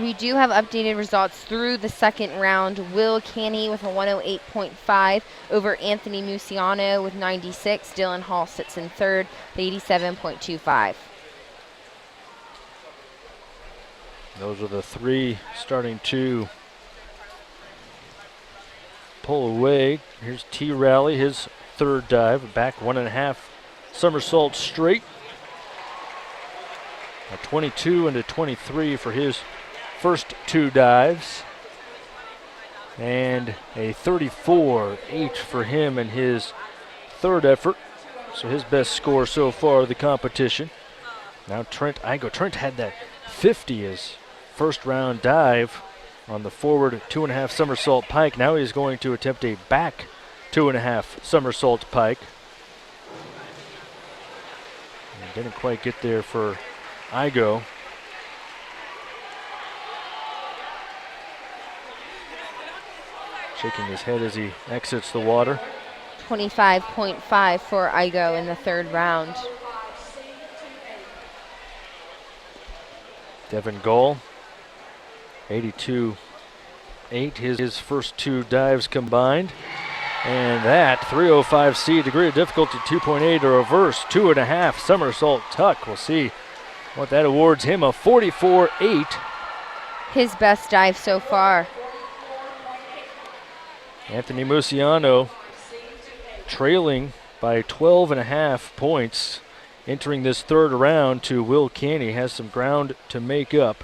We do have updated results through the second round. Will Canny with a 108.5 over Anthony Musiano with 96. Dylan Hall sits in third, 87.25. Those are the three starting to pull away. Here's T. Rally, his third dive, back 1.5 somersaults straight. A 22 and a 23 for his first two dives. And a 34.8 for him in his third effort. So his best score so far of the competition. Now Trent Igo. Trent had that 50 as first round dive on the forward 2.5 somersault pike. Now he's going to attempt a back 2.5 somersault pike. And didn't quite get there for Igo. Shaking his head as he exits the water. 25.5 for Igo in the third round. Devin Gull, 82.8, his first two dives combined. And that 305C, degree of difficulty 2.8, a reverse 2.5 somersault tuck. We'll see what that awards him, a 44.8. His best dive so far. Anthony Musiano trailing by 12.5 points entering this third round to Will Canny. Has some ground to make up.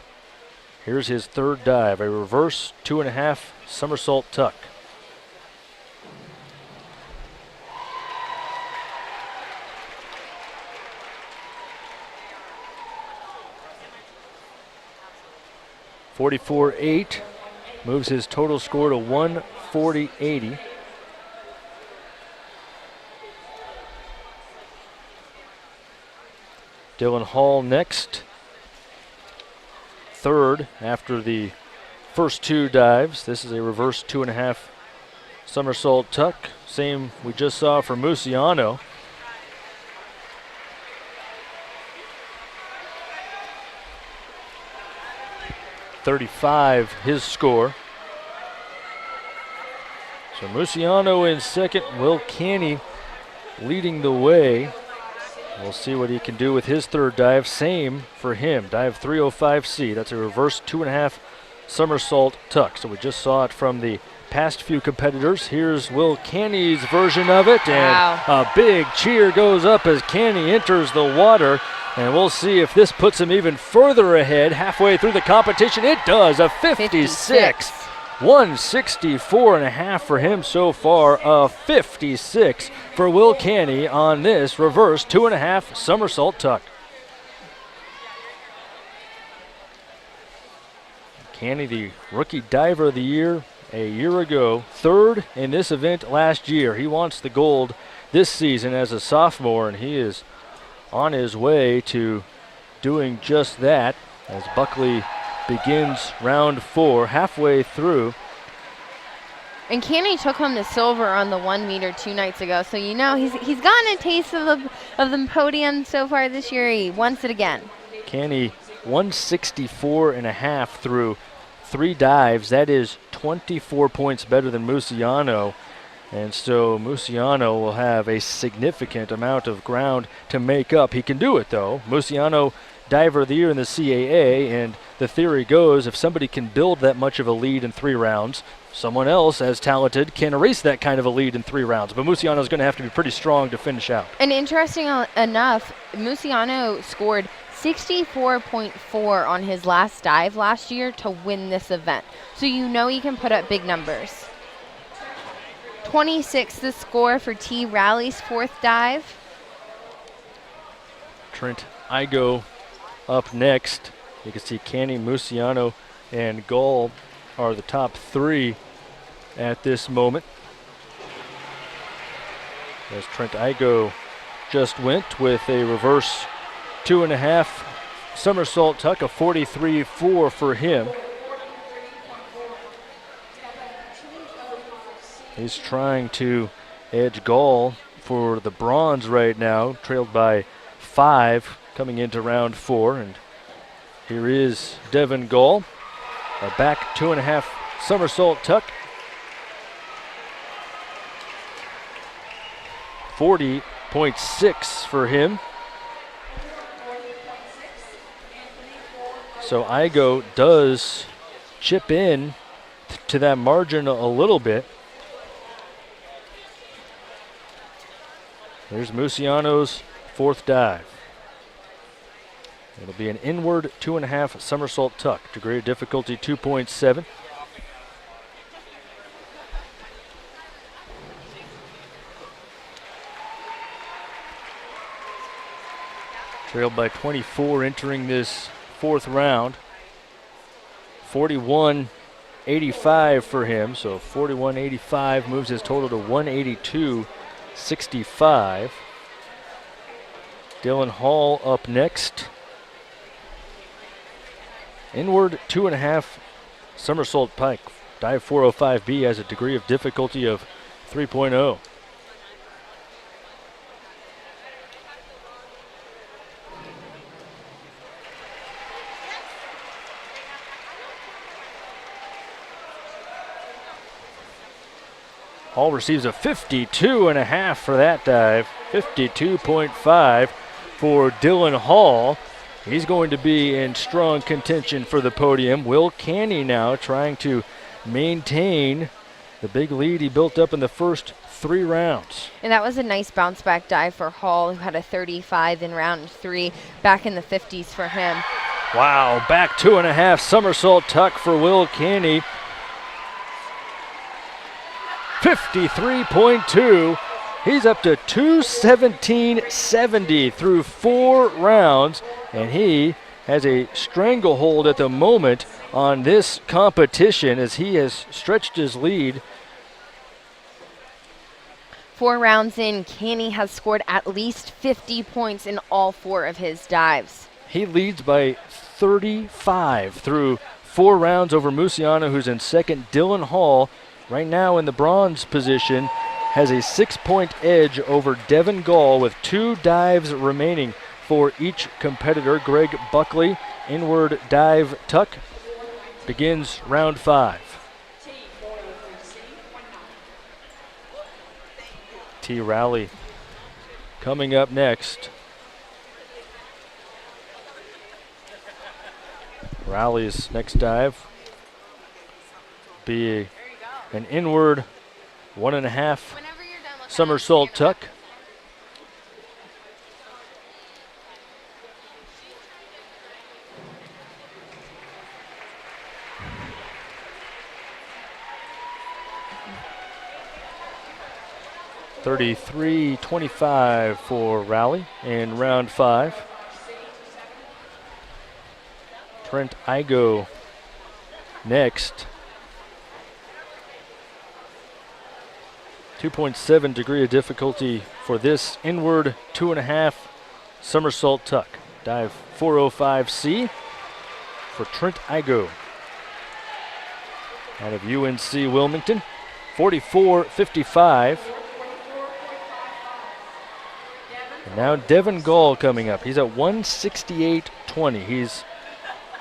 Here's his third dive, a reverse 2.5 somersault tuck. .44.8 moves his total score to 140.80. Dylan Hall next, third after the first two dives. This is a reverse 2.5 somersault tuck, same we just saw for Musiano. .35 his score. So Musiano in second, Will Canny leading the way. We'll see what he can do with his third dive. Same for him, dive 305C. That's a reverse 2.5 somersault tuck. So we just saw it from the past few competitors. Here's Will Canny's version of it. Wow. And a big cheer goes up as Canny enters the water. And we'll see if this puts him even further ahead halfway through the competition. It does, a 56. 164.5 for him so far, a 56 for Will Canny on this reverse 2.5 somersault tuck. Canny, the rookie diver of the year a year ago, third in this event last year. He wants the gold this season as a sophomore, and he is on his way to doing just that as Buckley begins round 4, halfway through. And Canny took home the silver on the 1 meter 2 nights ago, so you know he's gotten a taste of the podium so far this year. He wants it again. Canny 164.5 through 3 dives. That is 24 points better than Musiano. And so Musiano will have a significant amount of ground to make up. He can do it though. Musiano, diver of the year in the CAA, and the theory goes if somebody can build that much of a lead in 3 rounds, someone else as talented can erase that kind of a lead in 3 rounds. But Musiano is going to have to be pretty strong to finish out. And interesting enough, Musiano scored 64.4 on his last dive last year to win this event. So you know he can put up big numbers. 26 the score for T. Rally's 4th dive. Trent Igo up next. You can see Canny, Musiano, and Gull are the top 3 at this moment. As Trent Igo just went with a reverse 2.5 somersault tuck, a 43.4 for him. He's trying to edge Gull for the bronze right now, trailed by 5 coming into round 4. And here is Devin Gull. A back 2.5 somersault tuck. 40.6 for him. So Igo does chip in to that margin a little bit. There's Musiano's fourth dive. It'll be an inward 2.5 somersault tuck. Degree of difficulty 2.7. Trailed by 24 entering this fourth round. 41.85 for him, so 41.85 moves his total to 182.65. Dylan Hall up next. Inward 2.5 somersault pike. Dive 405B has a degree of difficulty of 3.0. Hall receives a 52.5 for that dive. 52.5 for Dylan Hall. He's going to be in strong contention for the podium. Will Canny now trying to maintain the big lead he built up in the first 3 rounds. And that was a nice bounce back dive for Hall, who had a 35 in round 3, back in the 50s for him. Wow, back 2.5 somersault tuck for Will Canny. 53.2. He's up to 217.70 through 4 rounds, and he has a stranglehold at the moment on this competition as he has stretched his lead. 4 rounds in, Canny has scored at least 50 points in all 4 of his dives. He leads by 35 through 4 rounds over Musiano, who's in second. Dylan Hall, right now in the bronze position, has a 6-point edge over Devin Gall with 2 dives remaining for each competitor. Greg Buckley, inward dive tuck, begins round 5. T Rowley coming up next. Rowley's next dive be an inward 1.5 somersault tuck. $33.25 for Rowley in round 5. Trent Igo next. 2.7 degree of difficulty for this inward 2.5 somersault tuck. Dive 405C for Trent Igo out of UNC Wilmington. 44.55. And now Devin Gall coming up. He's at 168.20. He's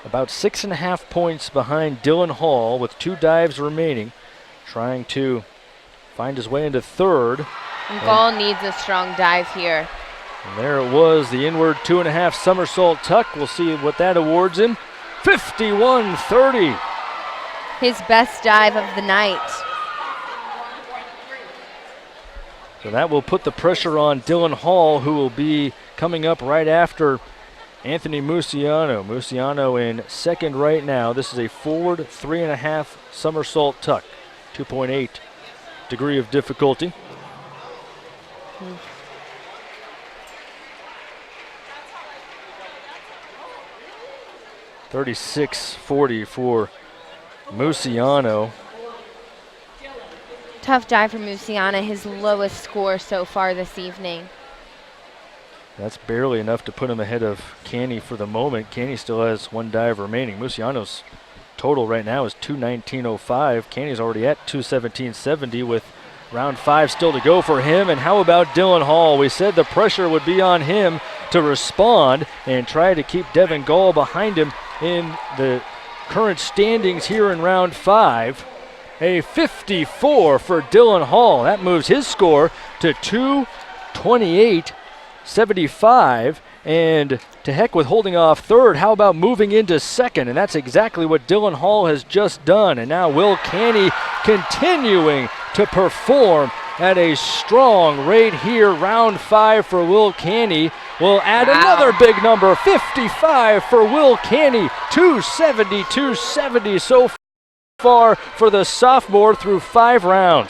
about 6.5 points behind Dylan Hall with 2 dives remaining, trying to find his way into third. And Gall needs a strong dive here. And there it was, the inward 2.5 somersault tuck. We'll see what that awards him. 51.30. His best dive of the night. So that will put the pressure on Dylan Hall, who will be coming up right after Anthony Musiano. Musiano in second right now. This is a forward 3.5 somersault tuck. 2.8 degree of difficulty. $36.40 for Musiano. Tough dive for Musiano, his lowest score so far this evening. That's barely enough to put him ahead of Canny for the moment. Canny still has 1 dive remaining. Musiano's total right now is 219.05. Canny's already at 217.70 with round 5 still to go for him. And how about Dylan Hall? We said the pressure would be on him to respond and try to keep Devin Gall behind him in the current standings here in round 5. A 54 for Dylan Hall. That moves his score to 228.75. And to heck with holding off third, how about moving into second? And that's exactly what Dylan Hall has just done. And now Will Canny continuing to perform at a strong rate here. Round 5 for Will Canny. We'll add another big number, 55 for Will Canny, 270 so far for the sophomore through 5 rounds.